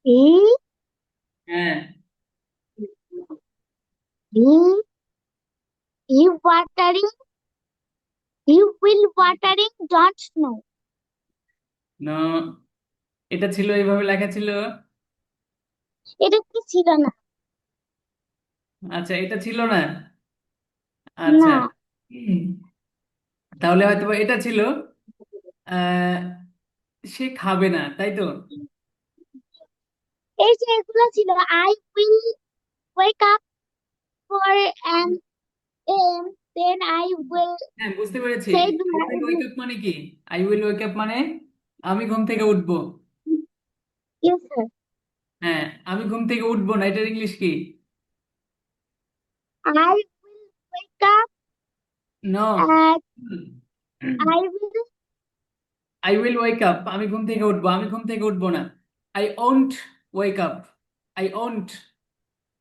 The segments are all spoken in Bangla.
E, হ্যাঁ। E, E watering, you will watering, don't know. No, এটা ছিল, এইভাবে লেখা ছিল। এটা কি ছিল না? আচ্ছা, এটা ছিল না। আচ্ছা। না, হুম, তাহলে হয়তো বা এটা ছিল। আহ সে খাবে না, তাই তো? এই যে এগুলো ছিল I will wake up for an am, then I will হ্যাঁ, বুঝতে পেরেছি। say I will wake up মানে কি? আই উইল ওয়েক আপ মানে আমি ঘুম থেকে উঠবো। yes sir. হ্যাঁ, আমি ঘুম থেকে উঠবো না, এটার ইংলিশ কি? I will wake up no. at I will I will wake up, আমি ঘুম থেকে উঠবো, আমি ঘুম থেকে উঠবো না। I won't wake up. I won't,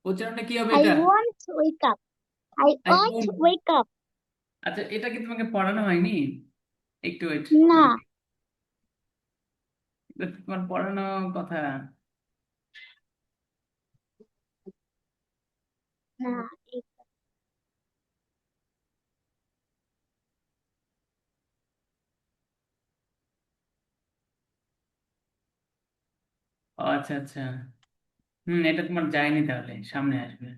উচ্চারণটা কি হবে I এটা? won't wake up. I I won't won't. wake up. আচ্ছা, এটা কি তোমাকে পড়ানো হয়নি? একটু ওয়েট। না, তোমার পড়ানো কথা। না, ও আচ্ছা আচ্ছা। এটা তোমার যায়নি, তাহলে সামনে আসবে।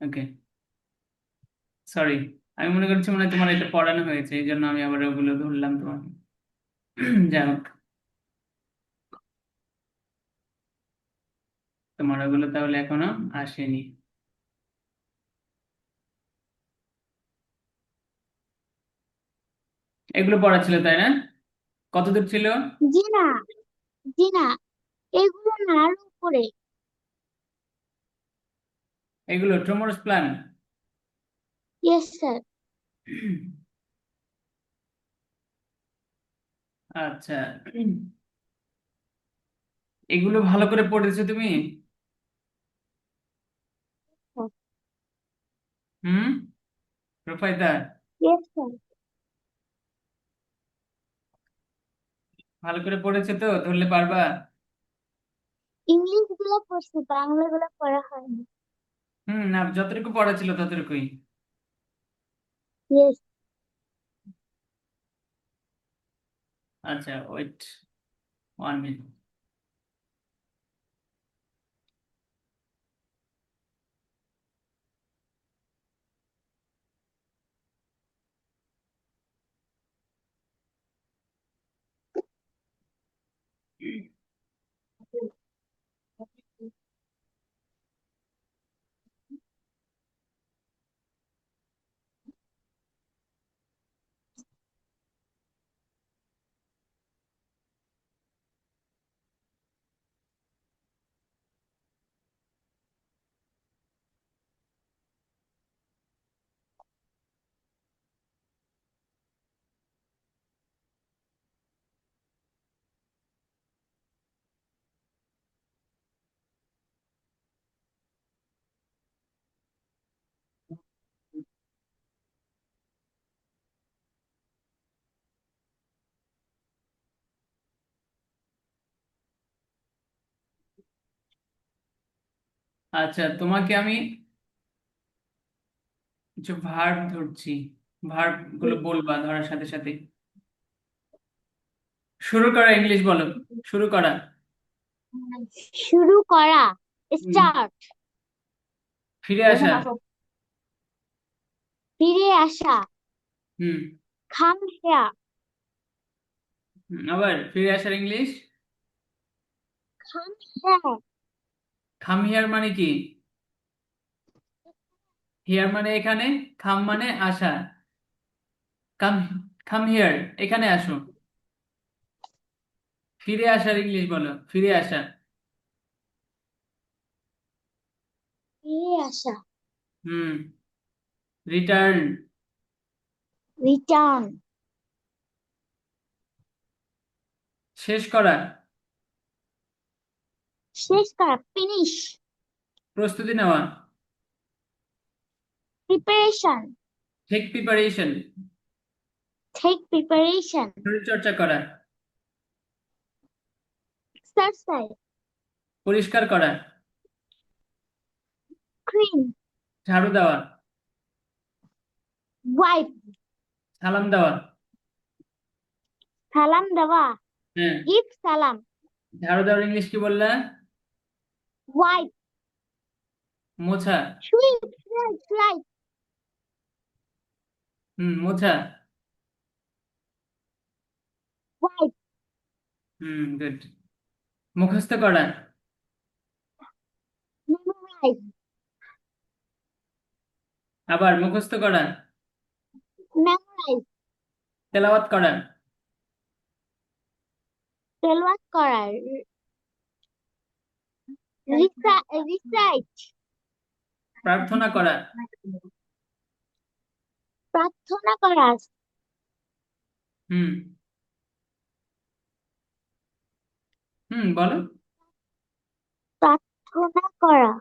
ওকে, সরি। আমি মনে করছি মনে হয় তোমার এটা পড়ানো হয়েছে, এই জন্য আমি আবার ওগুলো ধরলাম তোমাকে। যাই হোক, তোমার ওগুলো তাহলে এখনো আসেনি। এগুলো পড়া ছিল, তাই না? কতদূর ছিল? জি না, জি না, এগুলো না আরো উপরে। এগুলো টুমরোজ প্ল্যান। Yes sir. আচ্ছা, এগুলো ভালো করে পড়েছো তুমি? হুম, রুফাইদা, ইয়েস স্যার। ভালো করে পড়েছো তো? ধরলে পারবা? ইংলিশ গুলো পড়ছি, বাংলা গুলো পড়া হয়নি। না, যতটুকু পড়া ছিল ততটুকুই। ইয়েস। আচ্ছা, ওয়েট 1 মিনিট। আচ্ছা, তোমাকে আমি কিছু ভার্ব ধরছি, ভার্ব গুলো বলবা ধরার সাথে সাথে। শুরু করা, ইংলিশ বলো। শুরু করা। শুরু করা, হুম, স্টার্ট। ফিরে আসা। ফিরে আসা, হুম। খাম হেয়া। আবার ফিরে আসার ইংলিশ। খাম হেয়া। খাম হিয়ার মানে কি? হিয়ার মানে এখানে, খাম মানে আসা। কাম, কাম হিয়ার, এখানে আসো। ফিরে আসার ইংলিশ বলো, ফিরে আসা। ফিরে আসা, হুম, রিটার্ন। রিটার্ন। শেষ করা। শেষ করা, ফিনিশ। প্রস্তুতি নেওয়া। Preparation, take preparation. Take preparation. শরীর চর্চা করা। exercise, পরিষ্কার করা, clean, ঝাড়ু দেওয়া, wipe, সালাম দেওয়া, salam দেওয়া, হ্যাঁ, give salam, ঝাড়ু দেওয়ার ইংলিশ কি বললা? wipe, মোছা, sweep, slide, মোছা, wipe, গুড। মুখস্থ করা, memorize, আবার মুখস্থ করা, memorize, তেলাওয়াত করা, তেলাওয়াত করা, recite, প্রার্থনা করা, প্রার্থনা করা, হুম বলো। প্রার্থনা করা,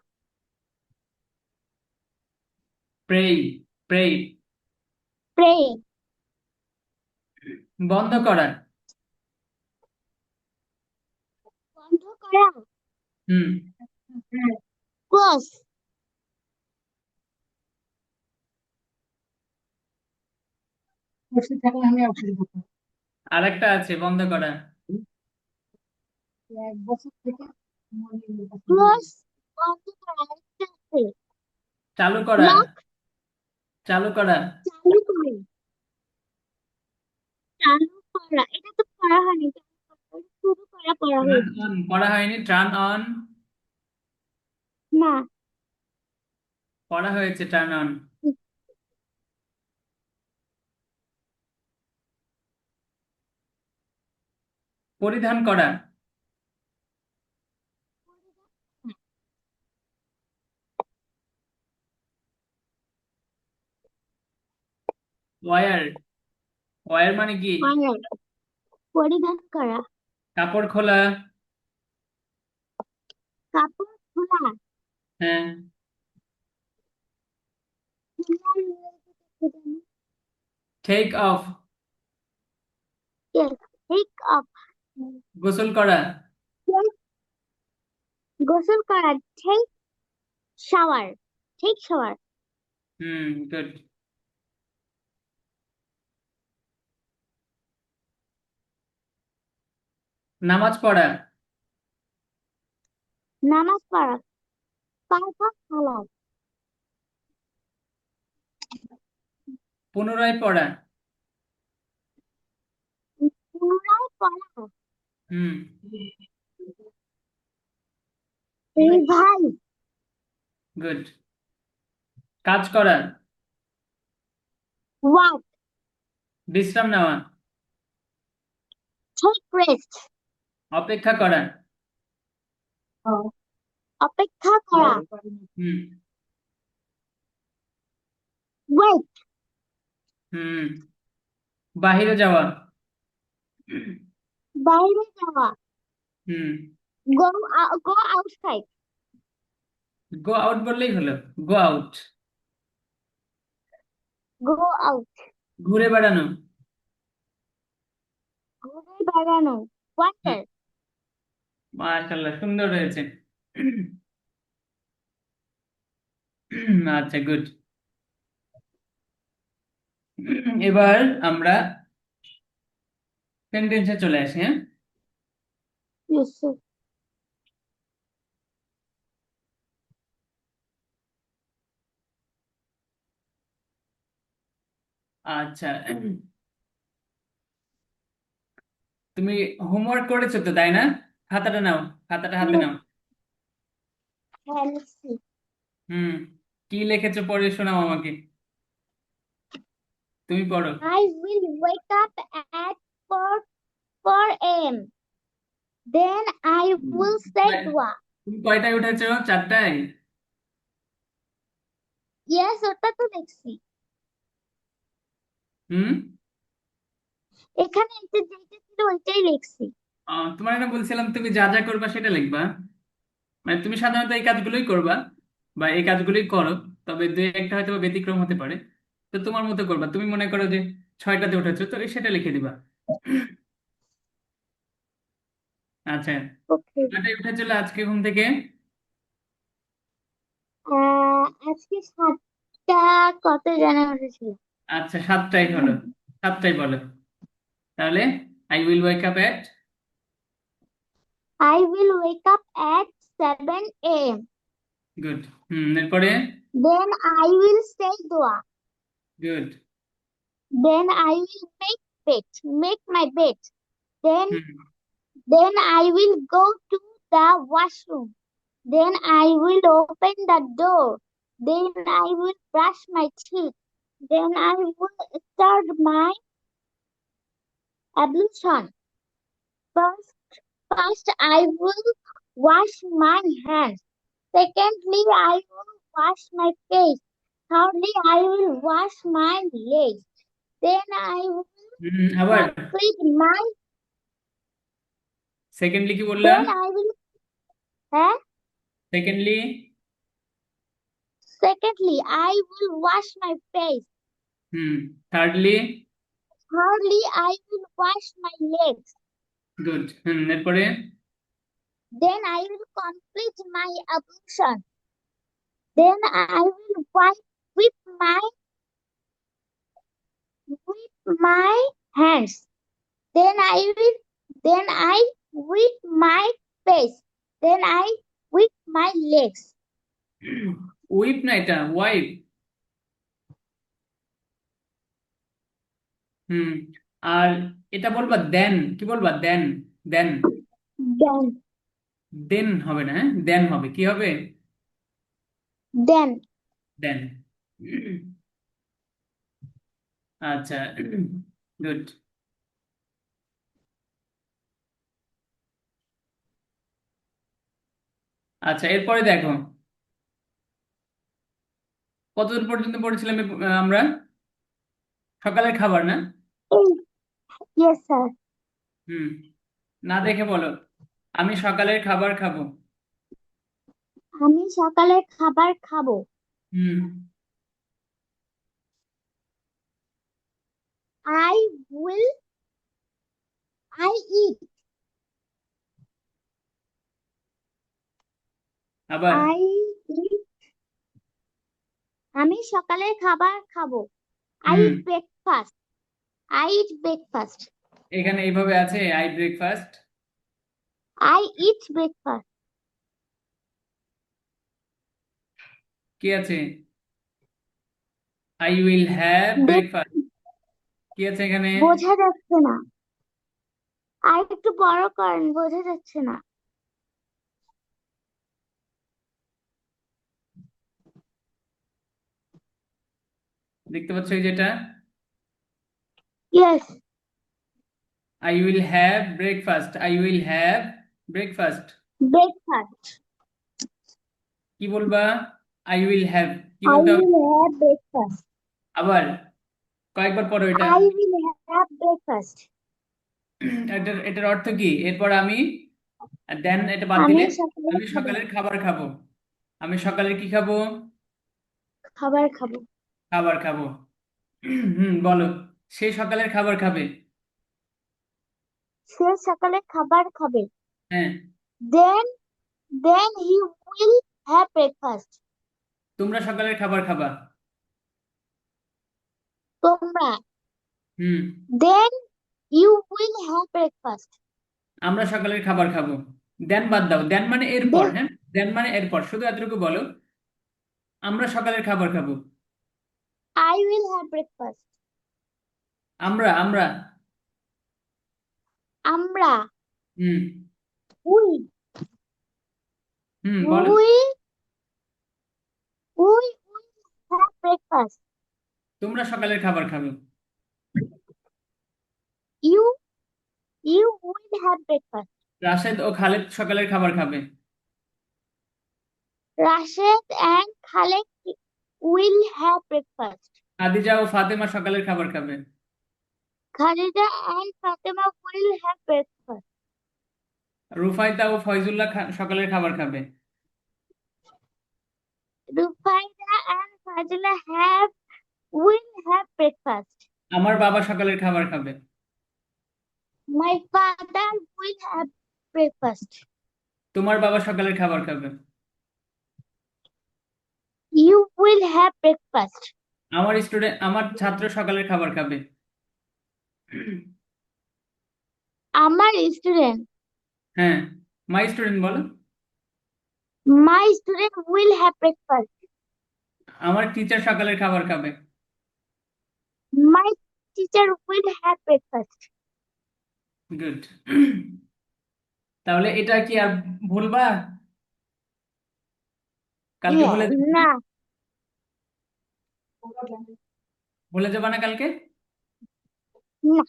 প্রে, প্রে, pray, বন্ধ করা, বন্ধ করা, হুম close, আরেকটা আছে বন্ধ করা, close, বন্ধ করা, আরেকটা আছে, চালু করা, lock, চালু করা, চালু করা, চালু করা, এটা তো পড়া হয়নি, শুরু করা পড়া টার্ন হয়েছে, অন পড়া হয়নি, টার্ন অন না, পড়া হয়েছে, টার্ন অন। পরিধান করা, ওয়ার, ওয়ার মানে কি? wear, পরিধান করা, কাপড় খোলা, কাপড় খোলা, হ্যাঁ, take off, yes, take off, গোসল করা, গোসল করা, take shower, take shower, good. নামাজ পড়া, নামাজ পড়া, পায়খানা সালাত, পুনরায় পড়া, পুনরায় পড়া, হুম revise, গুড। কাজ করা, work, বিশ্রাম নেওয়া, take rest, অপেক্ষা করা, অপেক্ষা করা, হুম wait, হুম বাহিরে যাওয়া, বাইরে যাওয়া, হুম go outside, গো আউট বললেই হলো, গো আউট। go out, ঘুরে বেড়ানো, ঘুরে বেড়ানো, wander, মাশাআল্লাহ, সুন্দর হয়েছে। আচ্ছা, গুড। এবার আমরা সেন্টেন্সে চলে আসি, হ্যাঁ। yes, sir. আচ্ছা, তুমি হোমওয়ার্ক করেছো তো, তাই না? খাতাটা নাও, খাতাটা হাতে নাও। হ্যাঁ, লিখছি। হুম কি লিখেছো পড়ে শোনাও আমাকে, তুমি পড়ো। I will wake up at 4 a.m. Then I will say dua. তুমি কয়টায় উঠেছো? 4টায়? Yes, ওটা তো দেখছি। হুম এখানে এটা যেটা ছিল ওইটাই লিখছি। তোমার না বলছিলাম তুমি যা যা করবা সেটা লিখবা, মানে তুমি সাধারণত এই কাজগুলোই করবা বা এই কাজগুলোই করো, তবে দুই একটা হয়তো বা ব্যতিক্রম হতে পারে। তো তোমার মতো করবা, তুমি মনে করো যে 6টাতে উঠেছো, তো সেটা লিখে দিবা। আচ্ছা, Okay. কটায় উঠেছিল আজকে ঘুম থেকে? আজকে 7টা কত জানা উঠেছিল। আচ্ছা, 7টাই হলো। 7টাই বলো তাহলে। I will wake up at. I will wake up at 7 a.m. Good. এরপরে? Then I will say dua. Good. Then I will make my bed. Then hmm then I will go to the washroom. Then I will open the door. Then I will brush my teeth. Then I will start my ablution. First, first I will wash my hands. Secondly, I will wash my face. Thirdly, I will wash my legs. Then I will আবার complete my. সেকেন্ডলি কি বললা? Then I will. Eh? Secondly? Secondly, I will wash my face. Thirdly? Thirdly, I will wash my legs. Good. এরপরে? Then I will complete my ablution. Then I will wipe with my hands. Then I with my face. Then I with my legs. Weep না, এটা ওয়াইপ। হুম আর এটা বলবা দেন, কি বলবা? দেন। দেন। Then দেন হবে না, হ্যাঁ, দেন হবে। কি হবে? then দেন। আচ্ছা, গুড। আচ্ছা, এরপরে দেখো কতদূর পর্যন্ত পড়েছিলাম আমরা? সকালের খাবার না? eight. Yes, sir. হুম না দেখে বলো, আমি সকালের খাবার খাবো। আমি সকালে খাবার খাবো। হুম I will I eat. আবার I eat. আমি সকালে খাবার খাবো। I hmm eat breakfast. I eat breakfast. এখানে এইভাবে আছে, I breakfast. I eat breakfast. কি আছে? আই উইল হ্যাভ দেখ, ব্রেকফাস্ট। কি আছে এখানে? বোঝা যাচ্ছে না। আর একটু বড় করেন, বোঝা যাচ্ছে না। দেখতে পাচ্ছ এই যেটা, yes, I will have breakfast. I will have breakfast. Breakfast. কি বলবা? আই উইল হ্যাভ, কি আই বলতে হবে? Will have breakfast. আবার কয়েকবার পড়ো এটা। I will have breakfast. এটার অর্থ কি? এরপর আমি, দেন এটা বাদ আমি দিলে, সকালে আমি খাবো। সকালের খাবার খাবো। আমি সকালের কি খাবো? খাবার খাবো। খাবার খাবো। বলো, সে সকালের খাবার খাবে। সে সকালে খাবার খাবে। হ্যাঁ। Then then he will have breakfast. তোমরা সকালের খাবার খাবা। তোমরা। Hmm then you will have breakfast. আমরা সকালের খাবার খাবো। দেন বাদ দাও, দেন মানে এরপর, দেন হ্যাঁ, দেন মানে এরপর, শুধু এতটুকু বলো, আমরা সকালের খাবার খাবো। I will have breakfast. আমরা আমরা আমরা। হুম উই বলো। We we will have breakfast. তোমরা সকালের খাবার খাবে। You you will have breakfast. Rashed ও খালেদ সকালের খাবার খাবে। Rashed and Khaled will have breakfast. Khadija ও ফাতেমা সকালের খাবার খাবে। Khalida and Fatima will have breakfast. Rufaida ও ফয়জুল্লাহ সকালের খাবার খাবে। Rufaida and Fazila will have breakfast. আমার বাবা সকালের খাবার খাবে। My father will have breakfast. তোমার বাবা সকালের খাবার খাবে। You will have breakfast. আমার ছাত্র সকালের খাবার খাবে। আমার student. হ্যাঁ, মাই স্টুডেন্ট বলো। My student will have breakfast. আমার টিচার সকালের খাবার খাবে। My teacher will have breakfast. Good. তাহলে এটা কি আর ভুলবা? কালকে ভুলে যাবে না? না, ভুলে যাবা না কালকে? না,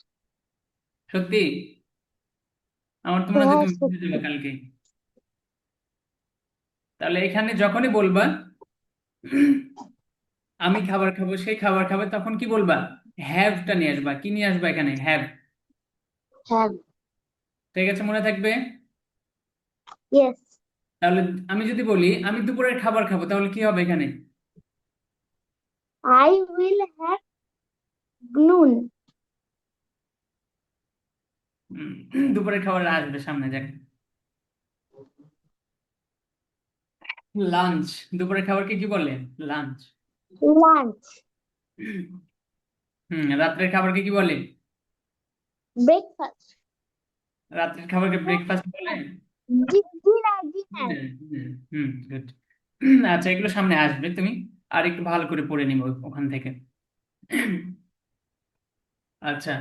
সত্যি? আমার তো মনে হচ্ছে হ্যাঁ, তুমি ভুলে সত্যি। যাবে কালকে। তাহলে এখানে যখনই বলবা আমি খাবার খাবো, সেই খাবার খাবে, তখন কি বলবা? হ্যাভটা নিয়ে আসবা। কি নিয়ে আসবা এখানে? হ্যাভ। হ্যাঁ, ঠিক আছে, মনে থাকবে। yes. তাহলে আমি যদি বলি আমি দুপুরের খাবার খাবো, তাহলে কি হবে এখানে? I will have noon. দুপুরের খাবার আসবে সামনে, দেখ। লাঞ্চ। দুপুরের খাবারকে কি বলে? লাঞ্চ। Lunch. রাত্রের খাবারকে কি বলে? Breakfast. রাত্রের খাবারকে ব্রেকফাস্ট বলে। Dinner, dinner. গুড। আচ্ছা, এগুলো সামনে আসবে, তুমি আর একটু ভালো করে পড়ে নিবো ওখান থেকে। আচ্ছা,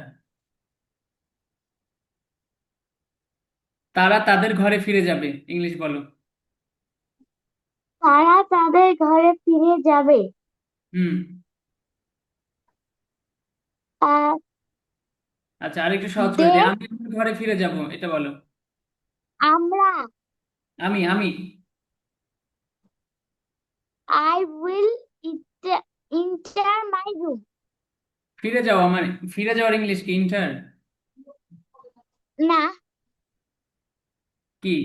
তারা তাদের ঘরে ফিরে যাবে, ইংলিশ বলো। তারা তাদের ঘরে ফিরে যাবে। হুম। আহ, আচ্ছা, আরেকটু সহজ করে they, দিই, আমি আমার ঘরে ফিরে যাব, এটা বলো। আমরা, আমি I will enter my room. ফিরে যাও আমার। ফিরে যাওয়ার ইংলিশ কি? ইন্টার। না, কি?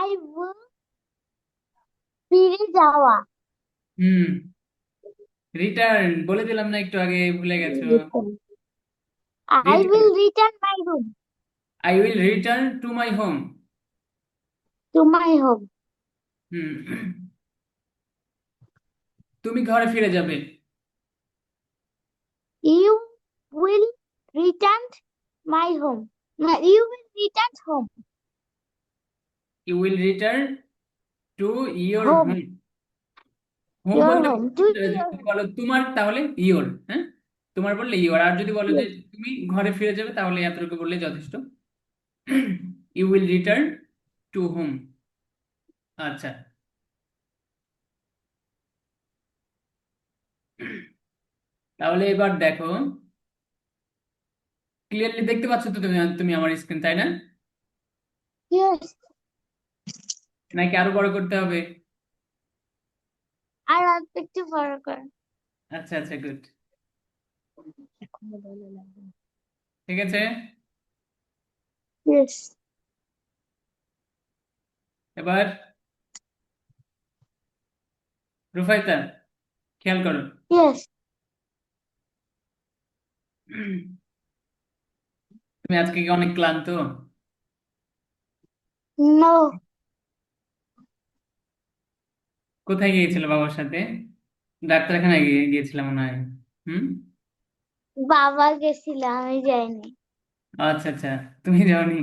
I will ফিরে যাওয়া। হুম। রিটার্ন বলে দিলাম না একটু আগে, ভুলে গেছো? I will return my room I will return two my home. to my home. হুম। তুমি ঘরে ফিরে যাবে। You will return my home. You will return home. You will return to your home. Home. Home Your বললে home. To your যদি বলো তোমার, তাহলে ইয়োর। হ্যাঁ, তোমার বললে ইয়োর, আর যদি বলো যে yes. তুমি ঘরে ফিরে যাবে, তাহলে এতটুকু বললে যথেষ্ট। You will return to home. আচ্ছা, তাহলে এবার দেখো, ক্লিয়ারলি দেখতে পাচ্ছ তো তুমি তুমি আমার স্ক্রিন, তাই না? Yes. নাকি আরো বড় করতে হবে? আর একটু বড় কর। আচ্ছা আচ্ছা, গুড। ঠিক আছে। Yes. এবার রুফাইতা, খেয়াল করো। Yes. তুমি আজকে কি অনেক ক্লান্ত? No. কোথায় গিয়েছিলে বাবার সাথে? ডাক্তারখানায় গিয়েছিলাম মনে হয়। হুম। বাবা গেছিল, আমি যাইনি। আচ্ছা আচ্ছা, তুমি যাওনি।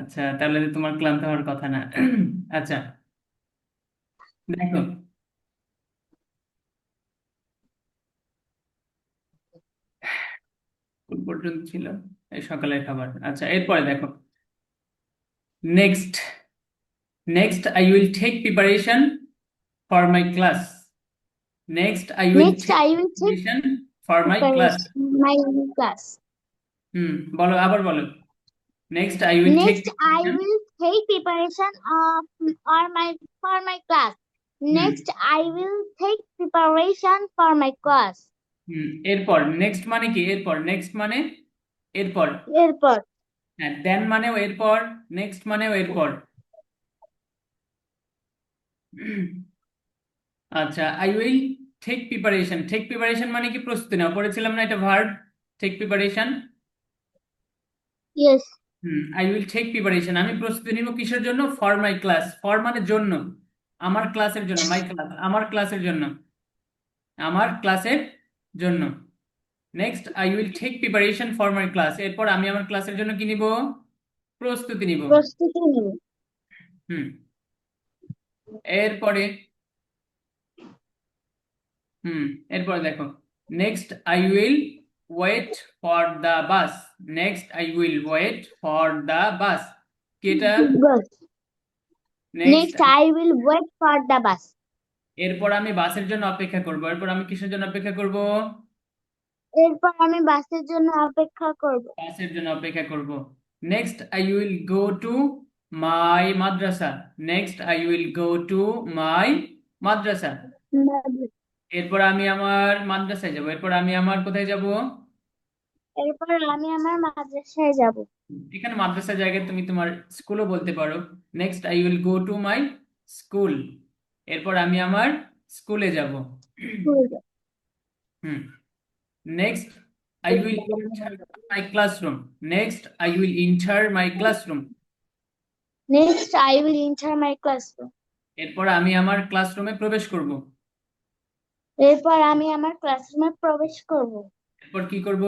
আচ্ছা, তাহলে তোমার ক্লান্ত হওয়ার কথা না। আচ্ছা, দেখো, কোন পর্যন্ত ছিল? এই সকালের খাবার। আচ্ছা, এরপরে দেখো, next. Next I will take preparation for my class. Next I will Next, take I will take preparation for my class. preparation my class. বলো, আবার বলো। Next I will take Next, I preparation. will take preparation for my class. Hmm Next, I will take preparation for my class. এরপর নেক্সট মানে কি? এরপর নেক্সট মানে এরপর। এরপর হ্যাঁ, দেন মানেও এরপর, নেক্সট মানেও এরপর। আচ্ছা, I will take preparation. Take preparation মানে কি? প্রস্তুতি নাও। পড়েছিলাম না এটা verb, take preparation. yes. I will take preparation, আমি প্রস্তুতি নিব কিসের জন্য? ফর মাই ক্লাস, ফর মানে জন্য, আমার ক্লাসের জন্য, মাই ক্লাস আমার ক্লাসের জন্য, আমার ক্লাসের জন্য। Next, I will take preparation for my class, এরপর আমি আমার ক্লাসের জন্য কি নিব? প্রস্তুতি নিব। প্রস্তুতি নিব। হুম এরপরে হুম এরপরে দেখো, next I will wait for the bus, next I will wait for the bus, কি এটা? Good. Next, Next, I will wait for the bus. এরপর আমি বাসের জন্য অপেক্ষা করব, এরপর আমি কিসের জন্য অপেক্ষা করব? এরপর আমি বাসের জন্য অপেক্ষা করব। বাসের জন্য অপেক্ষা করব। Next I will go to my madrasa, next I will go to my madrasa, এরপর আমি আমার মাদ্রাসায় যাব, এরপর আমি আমার কোথায় যাব? এরপর আমি আমার মাদ্রাসায় যাব। এখানে মাদ্রাসা জায়গায় তুমি তোমার স্কুলও বলতে পারো। Next I will go to my school, এরপর আমি আমার স্কুলে যাব। Hmm next I will enter my classroom, next I will enter my classroom, Next, I will enter my classroom. এরপর আমি আমার ক্লাসরুমে প্রবেশ করব। এরপর আমি আমার ক্লাসরুমে প্রবেশ করব। এরপর কি করব?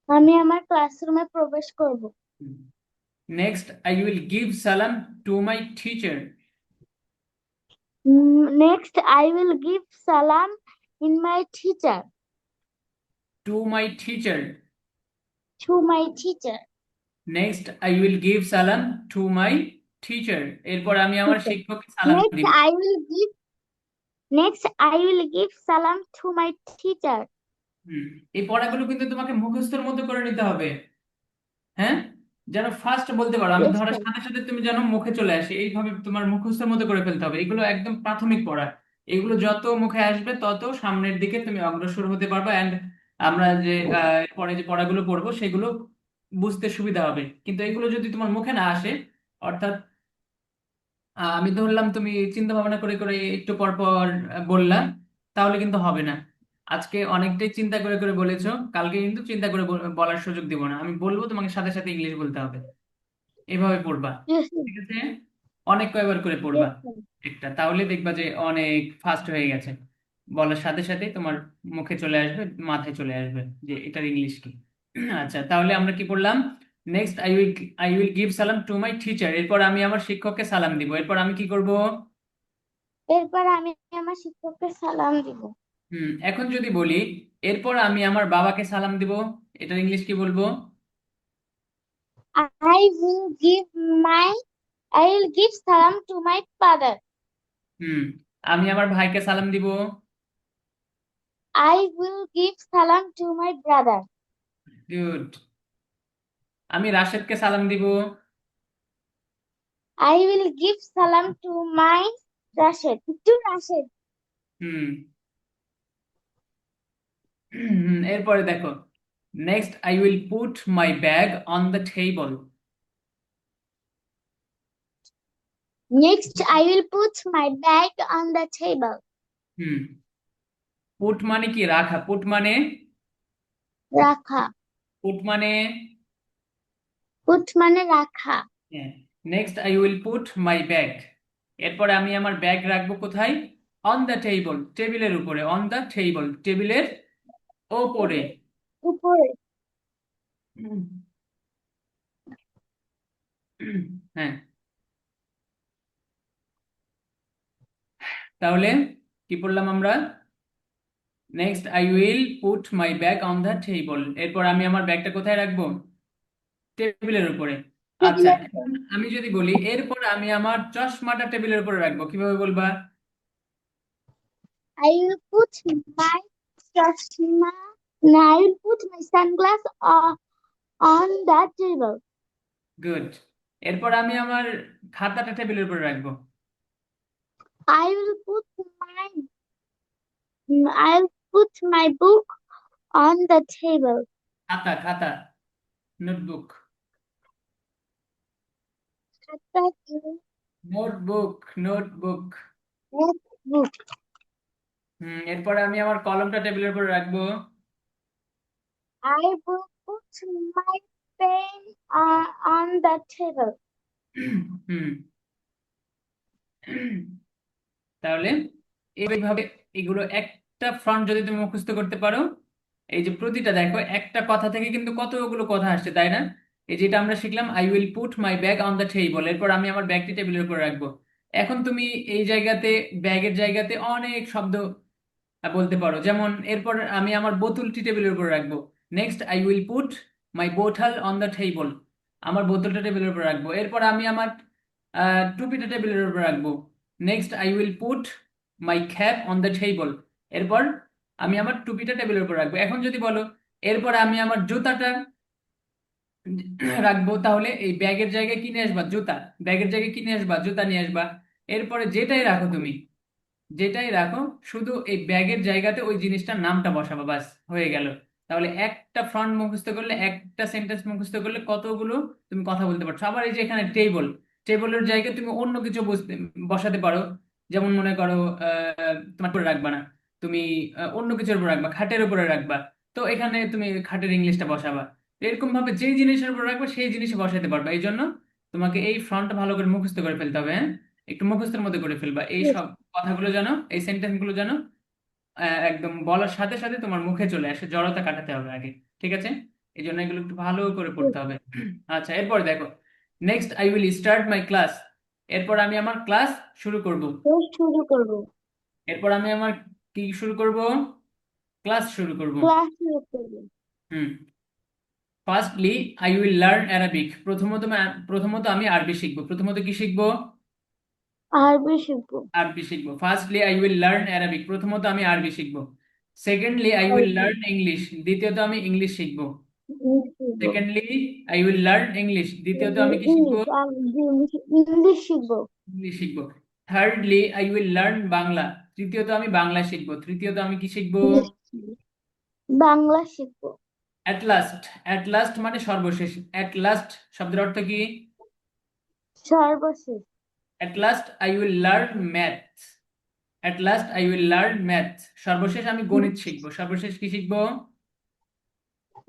আমি আমার ক্লাসরুমে প্রবেশ করব। নেক্সট আই উইল গিভ সালাম to my teacher, Next, I will give salam in my teacher to my teacher, to my teacher. Next I will give সালাম টু মাই টিচার, এরপর আমি আমার Teacher. শিক্ষককে সালাম Next, দিব। I will give salam to my teacher. হুম এই পড়াগুলো কিন্তু তোমাকে মুখস্থের মতো করে নিতে হবে। হ্যাঁ, যেন ফার্স্ট বলতে পারো, আমি Yes, ধরার sir. সাথে সাথে তুমি যেন মুখে চলে আসে, এইভাবে তোমার মুখস্থের মতো করে ফেলতে হবে। এগুলো একদম প্রাথমিক পড়া, এগুলো যত মুখে আসবে তত সামনের দিকে তুমি অগ্রসর হতে পারবে। অ্যান্ড আমরা যে পরে যে পড়াগুলো পড়বো সেগুলো বুঝতে সুবিধা হবে। কিন্তু এগুলো যদি তোমার মুখে না আসে, অর্থাৎ আমি ধরলাম তুমি চিন্তা ভাবনা করে করে একটু পর পর বললা, তাহলে কিন্তু হবে না। আজকে অনেকটাই চিন্তা করে করে বলেছো, কালকে কিন্তু চিন্তা করে বলার সুযোগ দিব না, আমি বলবো তোমাকে সাথে সাথে ইংলিশ বলতে হবে। এভাবে পড়বা, Yes, sir. ঠিক আছে? অনেক কয়বার করে পড়বা Yes, sir. একটা, তাহলে দেখবা যে অনেক ফাস্ট হয়ে গেছে, বলার সাথে সাথে তোমার মুখে চলে আসবে, মাথায় চলে আসবে যে এটার ইংলিশ কি। আচ্ছা, তাহলে আমরা কি পড়লাম? নেক্সট আই উইল গিভ সালাম টু মাই টিচার, এরপর আমি আমার শিক্ষককে সালাম দিব, এরপর আমি কি করব? এরপর আমি আমার শিক্ষককে সালাম দিব। এখন যদি বলি এরপর আমি আমার বাবাকে সালাম দিব, এটার ইংলিশ কি বলবো? I will give my I will give salam to my father. হুম আমি আমার ভাইকে সালাম দিব। I will give salam to my brother. Good. আমি রাশেদকে সালাম দিব। I will give salam to my Rashid. To Rashid. হুম এরপরে দেখো, next I will put my bag on the table. Next, I will put my bag on the table. Hmm put মানে কি? রাখা। পুট মানে, রাখা। পুট মানে Put মানে রাখা। Next I will put my bag, এরপরে আমি আমার ব্যাগ রাখবো কোথায়? অন দ্য টেবল, টেবিলের উপরে, অন দ্য টেবল, টেবিলের ওপরে। উপরে। হুম, হ্যাঁ, তাহলে কি পড়লাম আমরা? Next I will put my bag on the table, এরপর আমি আমার ব্যাগটা কোথায় রাখবো? টেবিলের উপরে। আচ্ছা, টেবিলের এখন উপরে। আমি যদি বলি এরপর আমি আমার চশমাটা টেবিলের উপরে রাখবো, কিভাবে বলবা? I will put my chashma. No, I will put my sunglass on the table. Good. এরপর আমি আমার খাতাটা টেবিলের উপরে রাখবো। I will put I'll put my book on the table. খাতা, খাতা, নোটবুক, নোটবুক, নোটবুক। Book. এরপর আমি আমার কলমটা টেবিলের উপরে রাখবো। I will put my pen on the table. হুম তাহলে এইভাবে এগুলো একটা ফ্রন্ট যদি তুমি মুখস্থ করতে পারো, এই যে প্রতিটা দেখো একটা কথা থেকে কিন্তু কতগুলো কথা আসছে, তাই না? এই যেটা আমরা শিখলাম, I will put my bag on the table, এরপর আমি আমার ব্যাগটি টেবিলের উপর রাখবো। এখন তুমি এই জায়গাতে, ব্যাগের জায়গাতে অনেক শব্দ বলতে পারো, যেমন এরপর আমি আমার বোতলটি টেবিলের উপর রাখবো। Next, I will put my বোতল অন দ্য টেবল, আমার বোতলটা টেবিলের উপর রাখবো। এরপর আমি আমার টুপিটা টেবিলের উপর রাখবো। Next, I will put my cap on the table, এরপর আমি আমার টুপিটা টেবিলের উপর রাখবো। এখন যদি বলো এরপর আমি আমার জুতাটা রাখবো, তাহলে এই ব্যাগের জায়গায় কি নিয়ে আসবা? জুতা। ব্যাগের জায়গায় কি নিয়ে আসবা? জুতা নিয়ে আসবা। এরপরে যেটাই রাখো তুমি, যেটাই রাখো, শুধু এই ব্যাগের জায়গাতে ওই জিনিসটার নামটা বসাবো, বাস হয়ে গেল। তাহলে একটা ফ্রন্ট মুখস্থ করলে, একটা সেন্টেন্স মুখস্থ করলে কতগুলো তুমি কথা বলতে পারছো। আবার এই যে এখানে টেবল, টেবলের জায়গায় তুমি অন্য কিছু বসাতে পারো। যেমন মনে করো তোমার উপরে রাখবা না, তুমি অন্য কিছুর উপর রাখবা, খাটের উপরে রাখবা। তো এখানে তুমি খাটের ইংলিশটা বসাবা। তো এরকম ভাবে যেই জিনিসের উপর রাখবা সেই জিনিসই বসাতে পারবা। এই জন্য তোমাকে এই ফ্রন্টটা ভালো করে মুখস্থ করে ফেলতে হবে, হ্যাঁ? একটু মুখস্থের মধ্যে করে ফেলবা এই Yes, সব কথাগুলো, জানো এই সেন্টেন্স গুলো জানো, একদম বলার সাথে সাথে তোমার মুখে চলে আসে, জড়তা কাটাতে হবে আগে। ঠিক আছে? এই জন্য এগুলো একটু ভালো করে yes. পড়তে হবে। আচ্ছা, এরপর দেখো, next, I will start my class, এরপর আমি আমার ক্লাস শুরু করব। Yes, শুরু করব। এরপর আমি আমার কি শুরু করব? ক্লাস শুরু করব। ক্লাস শুরু করব। Hmm. Firstly, I will learn Arabic, প্রথমত আমি আরবি শিখবো। প্রথমত কি শিখবো? আরবি শিখব। আরবি শিখবো। Firstly I will learn Arabic, প্রথমত আমি আরবি শিখবো। সেকেন্ডলি আই উইল আরবি লার্ন ইংলিশ, দ্বিতীয়ত আমি ইংলিশ শিখবো। শিখব। Secondly I will learn English, দ্বিতীয়ত আমি কি শিখবো? ইংলিশ ইংলিশ শিখব। ইংলিশ শিখবো। Thirdly I will learn Bangla, তৃতীয়ত আমি বাংলা শিখবো। তৃতীয়ত আমি কি শিখবো? বাংলা শিখব। অ্যাট লাস্ট, অ্যাট লাস্ট মানে সর্বশেষ। অ্যাট লাস্ট শব্দের অর্থ কি? সর্বশেষ। At last I will learn math, at last I will learn math, সর্বশেষ আমি গণিত শিখবো। সর্বশেষ কি শিখবো?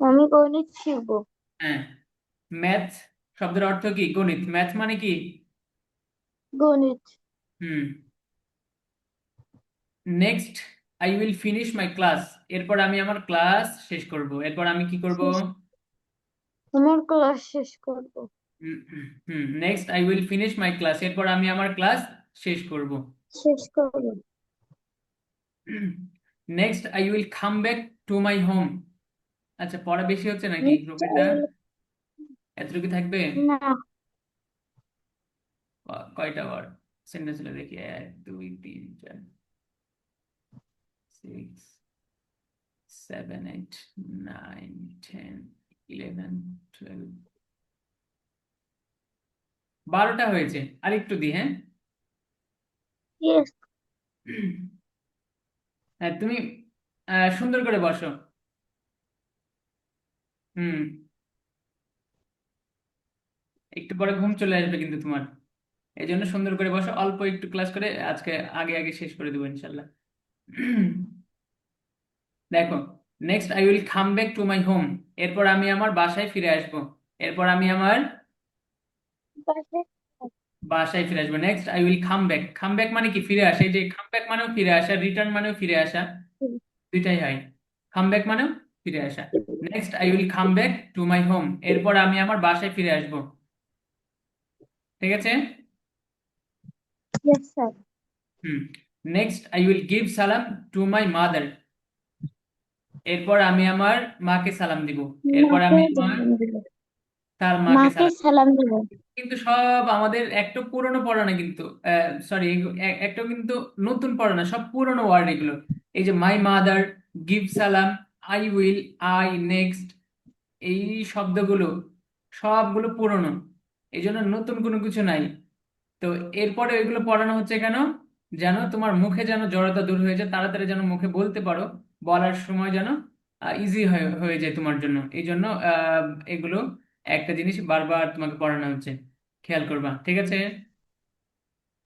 আমি গণিত শিখব। হ্যাঁ, ম্যাথ শব্দের অর্থ কি? গণিত। ম্যাথ মানে কি? গণিত। Hmm. Next, I will finish my class, এরপর আমি আমার ক্লাস শেষ করব। এরপর আমি কি করব? শেষ আমার ক্লাস শেষ করব। Hmm. Hmm. Next, I will finish my class, এরপর আমি আমার ক্লাস শেষ করব। শেষ করব। Next, I will come back to my home. আচ্ছা, পড়া বেশি হচ্ছে নাকি নেক্সট রুবিতা? এতটুকু থাকবে? না, কয়টা বার সেন্টেন্স হলো দেখি, 1 2 3 4 6 7 8 9 10 11 12, 12টা হয়েছে। আর একটু দি, হ্যাঁ? ইয়েস। হ্যাঁ, তুমি সুন্দর করে বসো। হুম। একটু পরে ঘুম চলে আসবে কিন্তু তোমার, এই জন্য সুন্দর করে বসো, অল্প একটু ক্লাস করে আজকে আগে আগে শেষ করে দেবো ইনশাল্লাহ। দেখো, next, I will come back to my home, এরপর আমি আমার বাসায় ফিরে আসবো। এরপর আমি আমার বাসায় ফিরে আসবো। Next, I will come back, come back মানে কি? ফিরে আসা। এই যে কাম ব্যাক মানেও ফিরে আসা, রিটার্ন মানেও ফিরে আসা, দুইটাই হয়। কাম ব্যাক মানেও ফিরে আসা। Next, I will come back to my home, এরপর আমি আমার বাসায় ফিরে আসবো। ঠিক আছে? Yes sir. হুম। নেক্সট, আই উইল গিভ সালাম টু মাই মাদার, এরপর আমি আমার মাকে সালাম দিব। এরপর মাকে আমি আমার সালাম দিব। তার মাকে মাকে সালাম। সালাম দিব। কিন্তু সব আমাদের একটু পুরনো পড়া না কিন্তু, সরি, একটা কিন্তু নতুন পড়া না, সব পুরনো ওয়ার্ড এগুলো। এই যে মাই মাদার, গিভ সালাম, আই উইল, আই, নেক্সট, এই শব্দগুলো সবগুলো পুরনো, এই জন্য নতুন কোনো কিছু নাই। তো এরপরে এগুলো পড়ানো হচ্ছে কেন? যেন তোমার মুখে যেন জড়তা দূর হয়ে যায়, তাড়াতাড়ি যেন মুখে বলতে পারো, বলার সময় যেন ইজি হয়ে হয়ে যায় তোমার জন্য। এই জন্য এগুলো একটা জিনিস বারবার তোমাকে পড়ানো হচ্ছে, খেয়াল করবা। ঠিক আছে?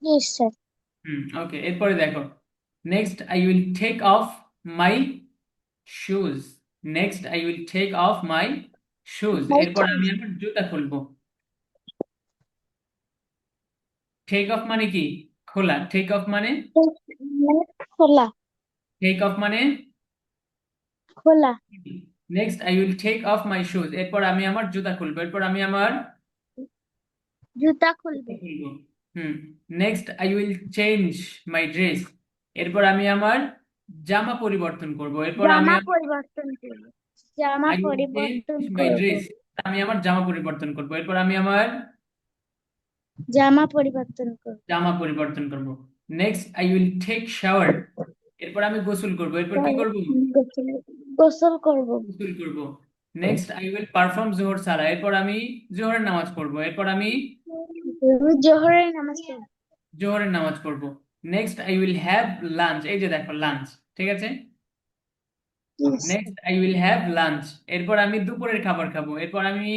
Yes sir. হুম। ওকে, এরপরে দেখো, next, I will take off my shoes, next I will take off my shoes, My এরপর আমি turn. আমার জুতা খুলবো। টেক অফ মানে কি? খোলা। টেক অফ মানে? খোলা, টেক অফ মানে? খোলা। Next I will take off my shoes, এরপর আমি আমার জুতা খুলবো। এরপর আমি আমার জুতা জুতা খুলবে। খুলবো। Hmm. Next I will change my dress, এরপর আমি আমার জামা পরিবর্তন করব। এরপর আমি জামা পরিবর্তন করবে। জামা আই উইল পরিবর্তন চেঞ্জ মাই করবে। ড্রেস, আমি আমার জামা পরিবর্তন করব। এরপর আমি আমার জামা পরিবর্তন করবে। জামা পরিবর্তন করব। Next I will take shower, এরপর আমি গোসল করব। এরপর কি করব? গোসল, গোসল করব। গোসল করব। নেক্সট আই উইল পারফর্ম জোহর সালা, এরপর আমি জোহরের নামাজ পড়বো। এরপর আমি জোহরের নামাজ পড়ব। জোহরের নামাজ পড়বো। Next I will have lunch, এই যে দেখো লাঞ্চ, ঠিক আছে। Yes, next I will have lunch, এরপর আমি দুপুরের খাবার খাবো। এরপর আমি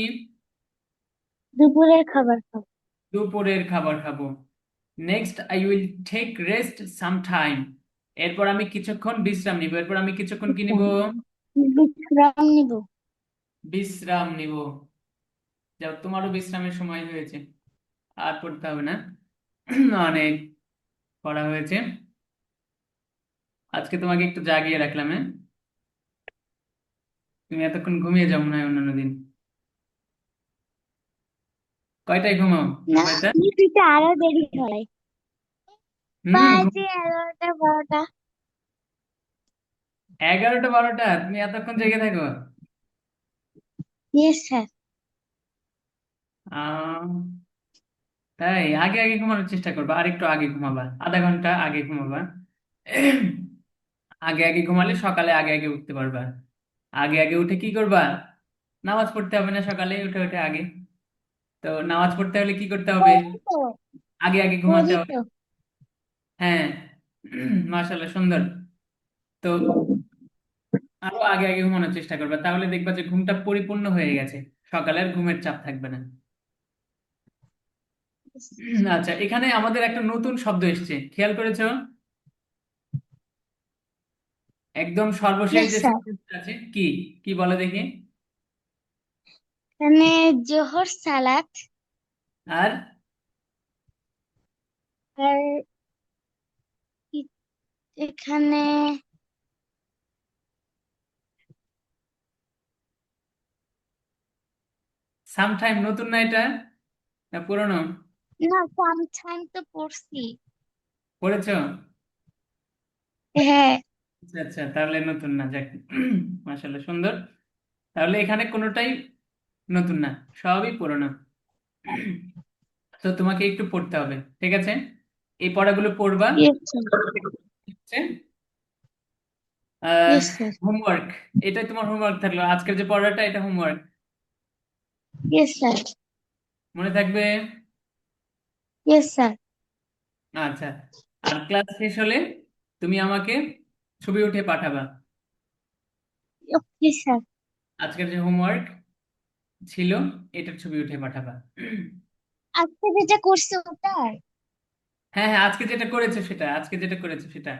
দুপুরের খাবার খাব। দুপুরের খাবার খাবো। Next I will take rest some time, এরপর আমি কিছুক্ষণ বিশ্রাম নিব। এরপর আমি কিছুক্ষণ কি নিব? বিশ্রাম নিব। বিশ্রাম নিব। যাও, তোমারও বিশ্রামের সময় হয়েছে, আর পড়তে হবে না। অনেক পড়া হয়েছে। আজকে তোমাকে একটু জাগিয়ে রাখলাম, হ্যাঁ? তুমি এতক্ষণ ঘুমিয়ে যাও মনে হয় অন্যান্য দিন। কয়টায় ঘুমাও না, রুবাইতা? নিতে আরো দেরি হয়। ঘুম। বাজে 11টা 12টা। 11টা 12টা তুমি এতক্ষণ জেগে থাকো? Yes sir. আহ তাই আগে আগে ঘুমানোর চেষ্টা করবা, আর একটু আগে ঘুমাবা, আধা ঘন্টা আগে ঘুমাবা। আগে আগে ঘুমালে সকালে আগে আগে উঠতে পারবা। আগে আগে উঠে কি করবা? নামাজ পড়তে হবে না সকালে উঠে উঠে আগে? তো নামাজ পড়তে হলে কি করতে হবে? করি তো, আগে আগে ঘুমাতে করি হবে। তো। হ্যাঁ। মাশাআল্লাহ, সুন্দর। তো আরো আগে আগে ঘুমানোর চেষ্টা করবে, তাহলে দেখবা যে ঘুমটা পরিপূর্ণ হয়ে গেছে, সকালে আর ঘুমের চাপ থাকবে না। আচ্ছা, এখানে আমাদের একটা নতুন শব্দ এসেছে, খেয়াল করেছো? একদম সর্বশেষ ইয়েস যে স্যার। সেন্টেন্সটা আছে কি? কি বলে দেখি? এখানে জোহর সালাত, আর আর ই- এখানে সামটাইম, নতুন না এটা? না পুরনো? না, সামটাইম তো পড়ছি। পড়েছো? হ্যাঁ। আচ্ছা আচ্ছা, তাহলে নতুন না, যাক। মাশাআল্লাহ, সুন্দর। তাহলে এখানে কোনোটাই নতুন না, সবই পুরনো। তো তোমাকে একটু পড়তে হবে, ঠিক আছে? এই পড়াগুলো পড়বা। Yes sir. ঠিক আছে? আহ ইয়েস স্যার। হোমওয়ার্ক, এটাই তোমার হোমওয়ার্ক থাকলো, আজকের যে পড়াটা এটা হোমওয়ার্ক। Yes sir. মনে থাকবে? Yes sir. আচ্ছা। আর ক্লাস শেষ হলে তুমি আমাকে ছবি উঠে পাঠাবা, ওকে স্যার। আজকের যে হোমওয়ার্ক ছিল এটার ছবি উঠে পাঠাবা। আজকে যেটা করছে ওটার। হ্যাঁ হ্যাঁ, আজকে যেটা করেছো সেটা, আজকে যেটা করেছো সেটা।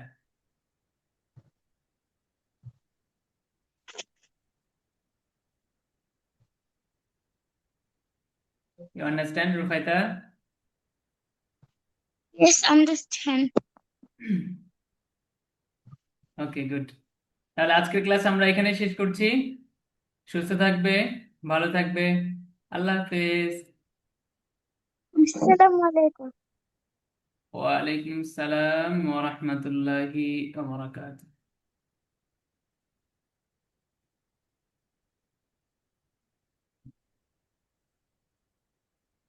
You understand Rufaita? Yes understand. Okay, good. তাহলে আজকের ক্লাস আমরা এখানে শেষ করছি। সুস্থ থাকবে, ভালো থাকবে। আল্লাহ হাফেজ। আসসালামু আলাইকুম। ওয়ালাইকুম সালাম ওয়া রাহমাতুল্লাহি ওয়া বারাকাতুহু।